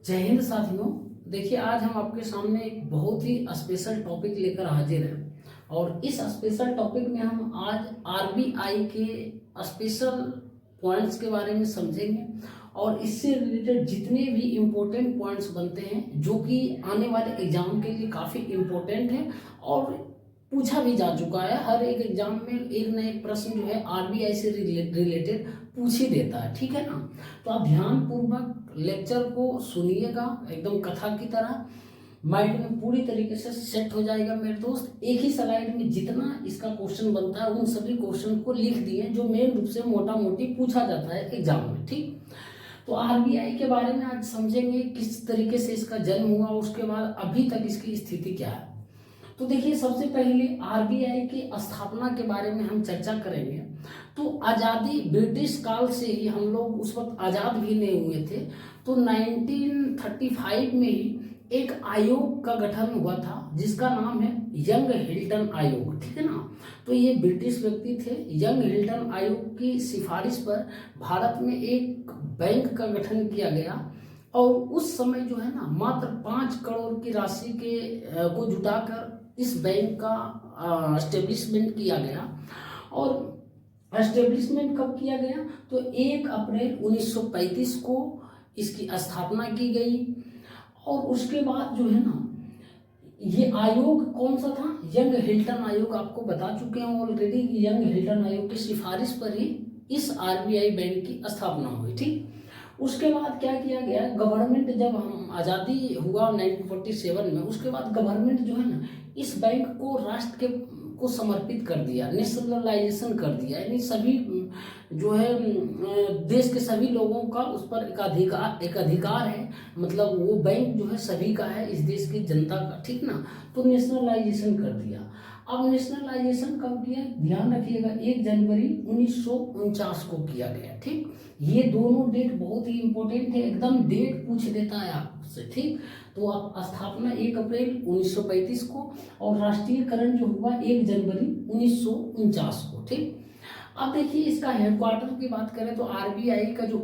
जय हिंद साथियों। देखिए, आज हम आपके सामने एक बहुत ही स्पेशल टॉपिक लेकर हाजिर हैं और इस स्पेशल टॉपिक में हम आज आरबीआई के स्पेशल पॉइंट्स के बारे में समझेंगे और इससे रिलेटेड जितने भी इम्पोर्टेंट पॉइंट्स बनते हैं जो कि आने वाले एग्जाम के लिए काफ़ी इम्पोर्टेंट हैं और पूछा भी जा चुका है। हर एक एग्जाम में एक ना एक प्रश्न जो है आरबीआई से रिलेटेड पूछ ही देता है, ठीक है ना। तो आप ध्यानपूर्वक लेक्चर को सुनिएगा, एकदम कथा की तरह माइंड में पूरी तरीके से सेट हो जाएगा मेरे दोस्त। एक ही स्लाइड में जितना इसका क्वेश्चन बनता है उन सभी क्वेश्चन को लिख दिए जो मेन रूप से मोटा मोटी पूछा जाता है एग्जाम में, ठीक। तो आरबीआई के बारे में आज समझेंगे किस तरीके से इसका जन्म हुआ, उसके बाद अभी तक इसकी स्थिति क्या है। तो देखिए, सबसे पहले आरबीआई की स्थापना के बारे में हम चर्चा करेंगे। तो आज़ादी ब्रिटिश काल से ही, हम लोग उस वक्त आज़ाद भी नहीं हुए थे, तो 1935 में ही एक आयोग का गठन हुआ था जिसका नाम है यंग हिल्टन आयोग, ठीक है ना। तो ये ब्रिटिश व्यक्ति थे। यंग हिल्टन आयोग की सिफारिश पर भारत में एक बैंक का गठन किया गया और उस समय जो है ना मात्र 5 करोड़ की राशि को जुटाकर इस बैंक का एस्टेब्लिशमेंट किया गया। और एस्टेब्लिशमेंट कब किया गया? तो 1 अप्रैल 1935 को इसकी स्थापना की गई। और उसके बाद जो है ना, ये आयोग कौन सा था? यंग हिल्टन आयोग। आपको बता चुके हैं ऑलरेडी कि यंग हिल्टन आयोग की सिफारिश पर ही इस आरबीआई बैंक की स्थापना हुई, ठीक। उसके बाद क्या किया गया, गवर्नमेंट, जब हम आज़ादी हुआ 1947 में, उसके बाद गवर्नमेंट जो है ना इस बैंक को राष्ट्र को समर्पित कर दिया, नेशनलाइजेशन कर दिया। यानी सभी जो है देश के सभी लोगों का उस पर एक अधिकार है, मतलब वो बैंक जो है सभी का है, इस देश की जनता का, ठीक ना। तो नेशनलाइजेशन कर दिया। अब नेशनलाइजेशन कब किया, ध्यान रखिएगा, 1 जनवरी 1949 को किया गया, ठीक। ये दोनों डेट बहुत ही इंपॉर्टेंट है, एकदम डेट पूछ देता है आपसे, ठीक। तो आप स्थापना 1 अप्रैल 1935 को और राष्ट्रीयकरण जो हुआ 1 जनवरी 1949 को, ठीक। अब देखिए, इसका हेडक्वार्टर की बात करें तो आरबीआई का जो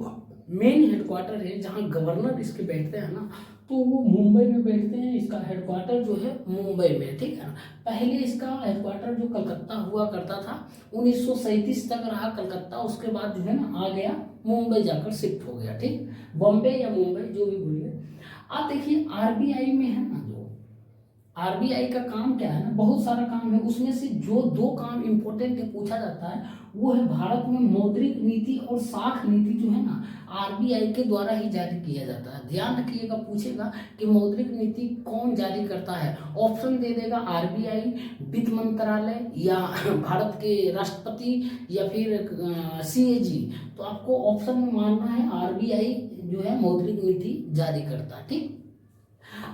मेन हेडक्वार्टर है, जहां गवर्नर इसके बैठते हैं ना, तो वो मुंबई में बैठते हैं। इसका हेडक्वार्टर जो है मुंबई में, ठीक है ना। पहले इसका हेडक्वार्टर जो कलकत्ता हुआ करता था, 1937 तक रहा कलकत्ता, उसके बाद जो है ना आ गया मुंबई, जाकर शिफ्ट हो गया, ठीक। बॉम्बे या मुंबई जो भी बोलिए। आप देखिए, आरबीआई में है ना, जो आरबीआई का काम क्या है ना, बहुत सारा काम है, उसमें से जो 2 काम इंपॉर्टेंट पूछा जाता है वो है भारत में मौद्रिक नीति और साख नीति जो है ना आरबीआई के द्वारा ही जारी किया जाता है। ध्यान रखिएगा, पूछेगा कि मौद्रिक नीति कौन जारी करता है, ऑप्शन दे देगा आरबीआई, वित्त मंत्रालय या भारत के राष्ट्रपति या फिर सीएजी। तो आपको ऑप्शन में मानना है आरबीआई जो है मौद्रिक नीति जारी करता है, ठीक।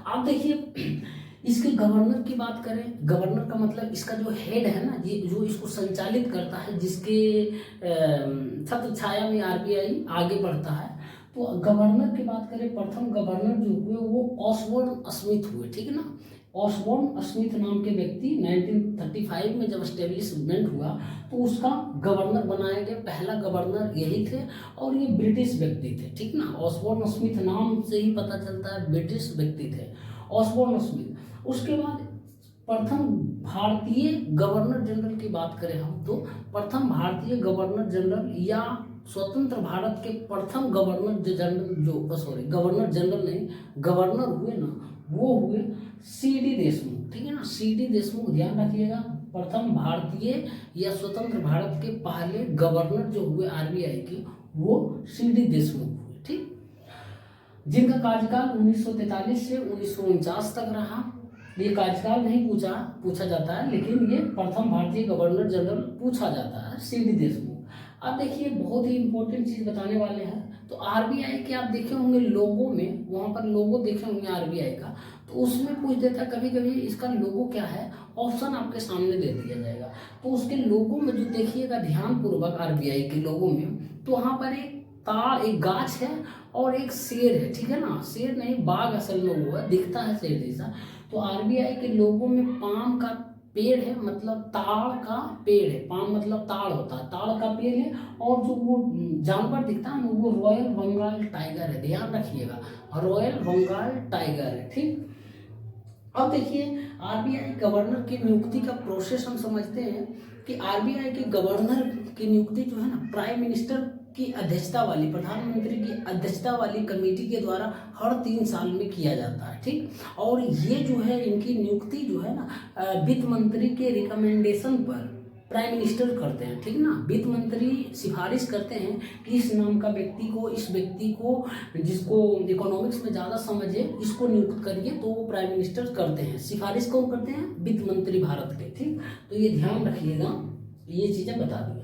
आप देखिए, इसके गवर्नर की बात करें, गवर्नर का मतलब इसका जो हेड है ना, ये जो इसको संचालित करता है, जिसके छत्र छाया में आरबीआई आगे बढ़ता है। तो गवर्नर की बात करें, प्रथम गवर्नर जो हुए वो ऑसबोर्न स्मिथ हुए, ठीक है ना। ऑसबोर्न स्मिथ नाम के व्यक्ति 1935 में जब एस्टेब्लिशमेंट हुआ तो उसका गवर्नर बनाया गया, पहला गवर्नर यही थे और ये ब्रिटिश व्यक्ति थे, ठीक ना। ऑसबोर्न स्मिथ नाम से ही पता चलता है ब्रिटिश व्यक्ति थे ऑसबोर्न स्मिथ। उसके बाद प्रथम भारतीय गवर्नर जनरल की बात करें हम, तो प्रथम भारतीय गवर्नर जनरल या स्वतंत्र भारत के प्रथम गवर्नर जनरल गवर्नर जनरल नहीं, गवर्नर हुए ना, वो हुए सीडी देशमुख, ठीक है ना। सीडी देशमुख, ध्यान रखिएगा, प्रथम भारतीय या स्वतंत्र भारत के पहले गवर्नर जो हुए आरबीआई के, वो सीडी देशमुख हुए, ठीक। जिनका कार्यकाल 1943 से 1949 तक रहा। ये कार्यकाल नहीं पूछा जाता है, लेकिन ये प्रथम भारतीय गवर्नर जनरल पूछा जाता है, सीडी देशमुख। अब देखिए, बहुत ही इंपॉर्टेंट चीज बताने वाले हैं। तो आरबीआई के आप देखे होंगे लोगो में, वहां पर लोगो देखे होंगे आरबीआई का, तो उसमें पूछ देता है कभी कभी इसका लोगो क्या है, ऑप्शन आपके सामने दे दिया जाएगा। तो उसके लोगो में जो देखिएगा ध्यानपूर्वक आरबीआई के लोगो में, तो वहां पर एक गाछ है और एक शेर है, ठीक है ना। शेर नहीं, बाघ असल में वो है, दिखता है शेर जैसा। तो आरबीआई के लोगों में पाम का पेड़ है, मतलब ताड़ का पेड़ है, पाम मतलब ताड़ होता है, ताड़ का पेड़ है। और जो वो जानवर दिखता है ना, वो रॉयल बंगाल टाइगर है, ध्यान रखिएगा, रॉयल बंगाल टाइगर है, ठीक। अब देखिए आरबीआई गवर्नर की नियुक्ति का प्रोसेस हम समझते हैं कि आरबीआई के गवर्नर की नियुक्ति जो है ना, प्राइम मिनिस्टर की अध्यक्षता वाली, प्रधानमंत्री की अध्यक्षता वाली कमेटी के द्वारा हर 3 साल में किया जाता है, ठीक। और ये जो है इनकी नियुक्ति जो है ना, वित्त मंत्री के रिकमेंडेशन पर प्राइम मिनिस्टर करते हैं, ठीक ना। वित्त मंत्री सिफारिश करते हैं कि इस नाम का व्यक्ति को, इस व्यक्ति को, जिसको इकोनॉमिक्स में ज़्यादा समझ है, इसको नियुक्त करिए, तो वो प्राइम मिनिस्टर करते हैं। सिफारिश कौन करते हैं? वित्त मंत्री भारत के, ठीक। तो ये ध्यान रखिएगा, ये चीज़ें बता दी।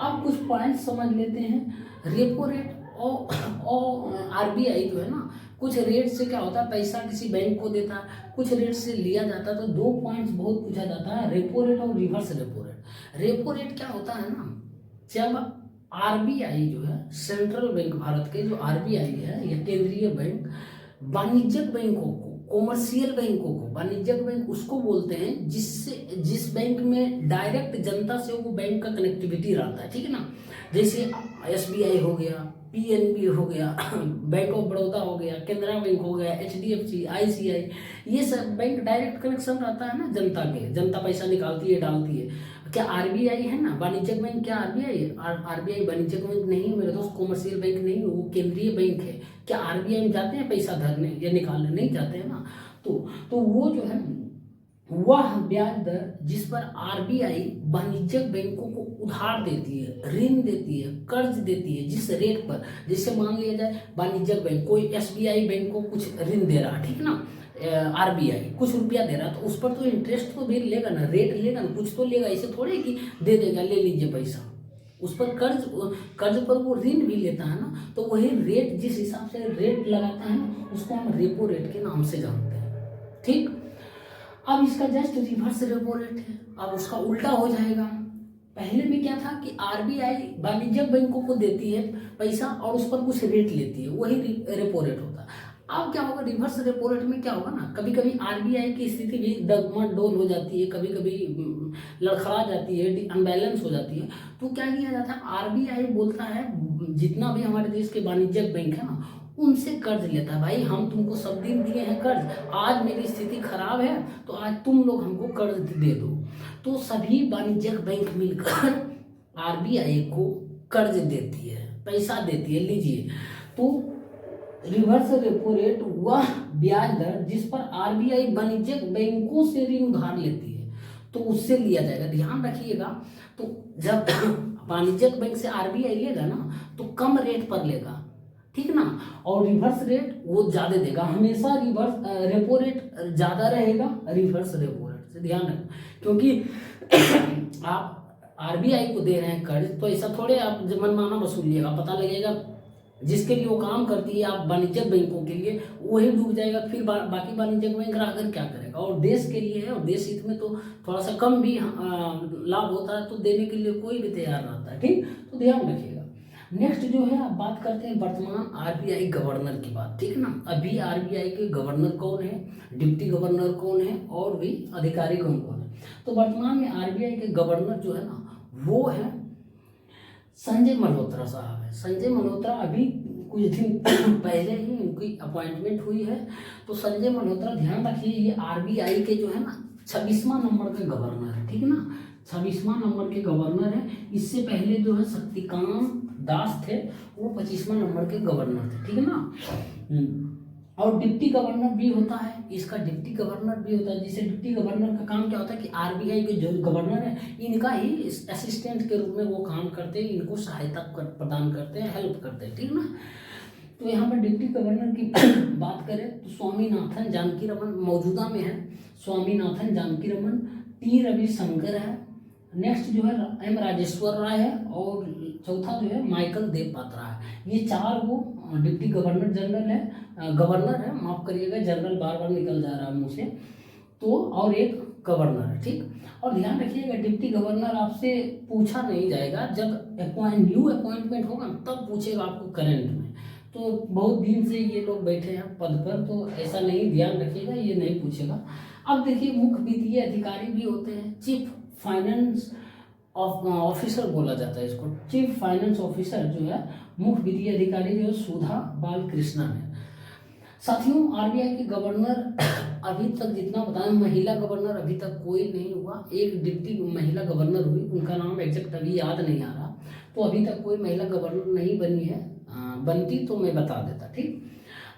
अब कुछ पॉइंट समझ लेते हैं। रेपो रेट और आरबीआई जो है ना, कुछ रेट से क्या होता है, पैसा किसी बैंक को देता है, कुछ रेट से लिया जाता है। तो 2 पॉइंट्स बहुत पूछा जाता है, रेपो रेट और reverse repo rate. Repo rate क्या होता है ना, जब आरबीआई जो है, सेंट्रल बैंक भारत के जो आरबीआई है, या केंद्रीय बैंक, वाणिज्यिक बैंकों को, कॉमर्शियल बैंकों को, वाणिज्यिक बैंक उसको बोलते हैं जिस बैंक में डायरेक्ट जनता से वो बैंक का कनेक्टिविटी रहता है, ठीक है ना। जैसे एसबीआई हो गया, पीएनबी हो गया, बैंक ऑफ बड़ौदा हो गया, केनरा बैंक हो गया, एचडीएफसी, आईसीआई, ये सब बैंक डायरेक्ट कनेक्शन रहता है ना जनता के, जनता पैसा निकालती है, डालती है। क्या आरबीआई है ना वाणिज्यिक बैंक, क्या आरबीआई है? आरबीआई वाणिज्यिक बैंक नहीं मेरे दोस्त, कॉमर्शियल बैंक नहीं, वो केंद्रीय बैंक है। क्या आरबीआई में जाते हैं पैसा धरने या निकालने? नहीं जाते हैं ना। तो वो जो है वह ब्याज दर जिस पर आरबीआई वाणिज्यिक बैंकों को उधार देती है, ऋण देती है, कर्ज देती है, जिस रेट पर, जैसे मान लिया जाए वाणिज्यिक बैंक कोई एसबीआई बैंक को कुछ ऋण दे रहा, ठीक ना, आरबीआई कुछ रुपया दे रहा, तो उस पर तो इंटरेस्ट तो भी लेगा ना, रेट लेगा ना, कुछ तो लेगा। ऐसे थोड़े कि दे देगा, ले लीजिए पैसा, उस पर कर्ज पर वो ऋण भी लेता है ना। तो वही रेट, जिस हिसाब से रेट लगाता है ना, उसको हम रेपो रेट के नाम से जानते हैं, ठीक। अब इसका जस्ट रिवर्स रेपो रेट है, अब उसका उल्टा हो जाएगा। पहले में क्या था कि आरबीआई वाणिज्यिक बैंकों को देती है पैसा और उस पर कुछ रेट लेती है, वही रेपो रेट होता है। अब क्या होगा, रिवर्स रेपो रेट में क्या होगा ना, कभी कभी आरबीआई की स्थिति भी डगमगोल हो जाती है, कभी कभी लड़खड़ा जाती है, अनबैलेंस हो जाती है। तो क्या किया जाता है, आरबीआई बोलता है जितना भी हमारे देश के वाणिज्यिक बैंक है ना, उनसे कर्ज लेता है। भाई हम तुमको सब दिन दिए हैं कर्ज, आज मेरी स्थिति खराब है तो आज तुम लोग हमको कर्ज दे दो। तो सभी वाणिज्यिक बैंक मिलकर आरबीआई को कर्ज देती है, पैसा देती है, लीजिए। तो रिवर्स रेपो रेट वह ब्याज दर जिस पर आरबीआई वाणिज्यिक बैंकों से ऋण उधार लेती है, तो उससे लिया जाएगा, ध्यान रखिएगा। तो जब वाणिज्यिक बैंक से आरबीआई लेगा ना, तो कम रेट पर लेगा, ठीक ना, और रिवर्स रेट वो ज्यादा देगा। हमेशा रिवर्स रेपो रेट ज्यादा रहेगा रिवर्स रेपो रेट से, ध्यान रखें। क्योंकि आप आरबीआई को दे रहे हैं कर्ज, तो ऐसा थोड़े आप मनमाना वसूलिएगा, पता लगेगा जिसके लिए वो काम करती है आप वाणिज्यिक बैंकों के लिए, वही डूब जाएगा, फिर बाकी वाणिज्यिक बैंक रहकर क्या करेगा। और देश के लिए है, और देश हित में तो थोड़ा सा कम भी लाभ होता है, तो देने के लिए कोई भी तैयार रहता है, ठीक। तो ध्यान रखिएगा। नेक्स्ट जो है, आप बात करते हैं वर्तमान आरबीआई गवर्नर की बात, ठीक ना। अभी आरबीआई के गवर्नर कौन है, डिप्टी गवर्नर कौन है, और भी अधिकारी कौन कौन है। तो वर्तमान में आरबीआई के गवर्नर जो है ना, वो है संजय मल्होत्रा साहब है। संजय मल्होत्रा अभी कुछ दिन पहले ही उनकी अपॉइंटमेंट हुई है। तो संजय मल्होत्रा, ध्यान रखिए, ये आरबीआई के जो है ना 26वां नंबर के गवर्नर है, ठीक ना, 26वां नंबर के गवर्नर है। इससे पहले जो है शक्तिकांत दास थे, वो 25वां नंबर के गवर्नर थे, ठीक है ना। और डिप्टी गवर्नर भी होता है, इसका डिप्टी गवर्नर भी होता है। जिसे डिप्टी गवर्नर का काम क्या होता है कि आरबीआई के जो गवर्नर है, इनका ही असिस्टेंट के रूप में वो काम करते हैं, इनको सहायता प्रदान करते हैं, हेल्प करते हैं, ठीक ना। तो यहाँ पर डिप्टी गवर्नर की बात करें तो स्वामीनाथन जानकी रमन मौजूदा में है, स्वामीनाथन जानकी रमन, टी रविशंकर है, नेक्स्ट जो है एम राजेश्वर राय है, और चौथा जो है माइकल देव पात्रा है। ये 4 वो डिप्टी गवर्नर जनरल है, गवर्नर है, माफ करिएगा, जनरल बार बार निकल जा रहा है मुँह से। तो और एक गवर्नर है, ठीक। और ध्यान रखिएगा, डिप्टी गवर्नर आपसे पूछा नहीं जाएगा, जब न्यू अपॉइंटमेंट होगा तब पूछेगा आपको करंट में। तो बहुत दिन से ये लोग बैठे हैं पद पर, तो ऐसा नहीं, ध्यान रखिएगा, ये नहीं पूछेगा। अब देखिए मुख्य वित्तीय अधिकारी भी होते हैं, चीफ फाइनेंस ऑफिसर बोला जाता है इसको। चीफ फाइनेंस ऑफिसर जो है मुख्य वित्तीय अधिकारी जो है सुधा बालकृष्णन है। साथियों आरबीआई के गवर्नर अभी तक जितना बताएं, महिला गवर्नर अभी तक कोई नहीं हुआ, एक डिप्टी महिला गवर्नर हुई, उनका नाम एग्जैक्ट अभी याद नहीं आ रहा, तो अभी तक कोई महिला गवर्नर नहीं बनी है। बनती तो मैं बता देता, ठीक।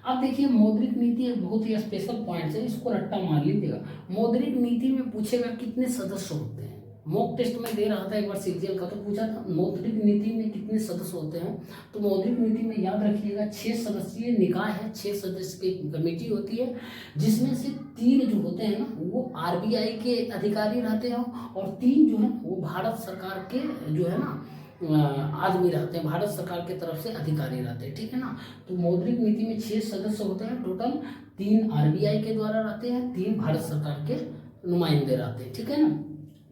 अब देखिए मौद्रिक नीति एक बहुत ही स्पेशल पॉइंट है, इसको रट्टा मार लीजिएगा। मौद्रिक नीति में पूछेगा कितने सदस्य होते हैं, मॉक टेस्ट में दे रहा था एक बार सीजीएल का, तो पूछा था मौद्रिक नीति में कितने सदस्य होते हैं। तो मौद्रिक नीति में याद रखिएगा 6 सदस्यीय निकाय है, 6 सदस्य की कमेटी होती है, जिसमें से 3 जो होते हैं ना वो आरबीआई के अधिकारी रहते हैं, और 3 जो है वो भारत सरकार के जो है ना आदमी रहते हैं, भारत सरकार की तरफ से अधिकारी रहते हैं, ठीक है ना। तो मौद्रिक नीति में 6 सदस्य होते हैं टोटल, 3 आरबीआई के द्वारा रहते हैं, 3 भारत सरकार के नुमाइंदे रहते हैं, ठीक है ना।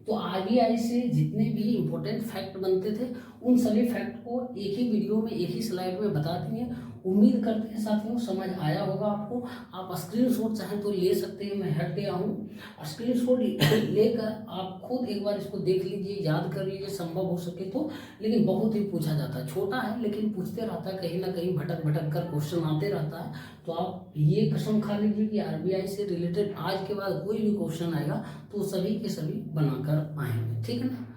तो आरबीआई से जितने भी इम्पोर्टेंट फैक्ट बनते थे उन सभी फैक्ट को एक ही वीडियो में एक ही स्लाइड में बता दिए। उम्मीद करते हैं साथियों समझ आया होगा आपको। आप स्क्रीनशॉट चाहें तो ले सकते हैं, मैं हट गया हूँ। स्क्रीनशॉट लेकर आप खुद एक बार इसको देख लीजिए, याद कर लीजिए संभव हो सके तो। लेकिन बहुत ही पूछा जाता है, छोटा है लेकिन पूछते रहता है, कहीं ना कहीं भटक भटक कर क्वेश्चन आते रहता है। तो आप ये कसम खा लीजिए कि आरबीआई से रिलेटेड आज के बाद कोई भी क्वेश्चन आएगा तो सभी के सभी बनाकर आएंगे, ठीक है ना।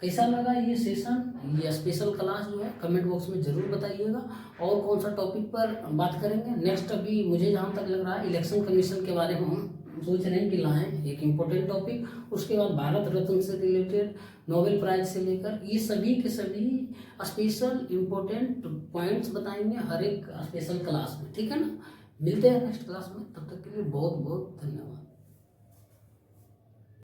कैसा लगा ये सेशन, ये स्पेशल क्लास जो है कमेंट बॉक्स में ज़रूर बताइएगा। और कौन सा टॉपिक पर बात करेंगे नेक्स्ट, अभी मुझे जहाँ तक लग रहा है इलेक्शन कमीशन के बारे में हम सोच रहे हैं कि लाएँ एक इम्पोर्टेंट टॉपिक। उसके बाद भारत रत्न से रिलेटेड, नोबेल प्राइज से लेकर ये सभी के सभी स्पेशल इम्पोर्टेंट पॉइंट्स बताएंगे हर एक स्पेशल क्लास में, ठीक है ना। मिलते हैं नेक्स्ट क्लास में, तब तक के लिए बहुत बहुत धन्यवाद।